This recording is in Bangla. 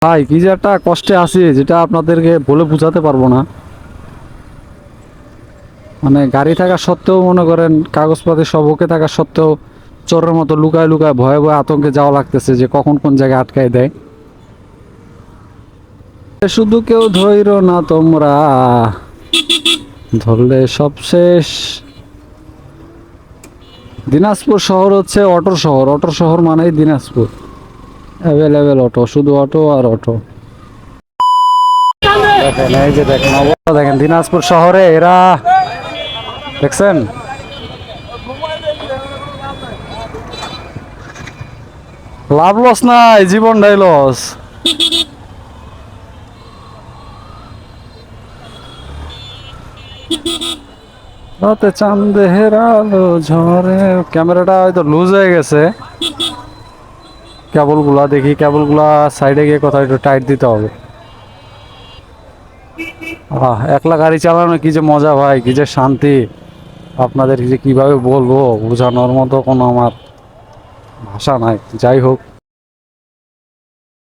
ভাই কি যে একটা কষ্টে আছি যেটা আপনাদেরকে বলে বোঝাতে পারবো না। মানে গাড়ি থাকা সত্ত্বেও মনে করেন কাগজপাতি সব ওকে থাকা সত্ত্বেও চোরের মতো লুকায় লুকায় ভয়ে ভয়ে আতঙ্কে যাওয়া লাগতেছে যে কখন কোন জায়গায় আটকায় দেয়। শুধু কেউ ধইরো না তোমরা, ধরলে সব শেষ। দিনাজপুর শহর হচ্ছে অটোর শহর, অটোর শহর মানেই দিনাজপুর। অ্যাভেলেবেল অটো, শুধু অটো আর অটো। দেখেন এই যে দেখেন অবস্থা, দেখেন দিনাজপুর শহরে এরা দেখছেন লাভ লস নাই, জীবনটাই লস। রাতে চাঁদের আলো ঝরে, ক্যামেরাটা হয়তো লুজ হয়ে গেছে। কেবলগুলা দেখি, কেবলগুলা সাইডে গিয়ে কোথাও একটু টাইট দিতে হবে। একলা গাড়ি চালানো কি যে মজা ভাই, কি যে শান্তি, আপনাদের যে কিভাবে বলবো, বোঝানোর মতো কোনো আমার ভাষা নাই। যাই হোক,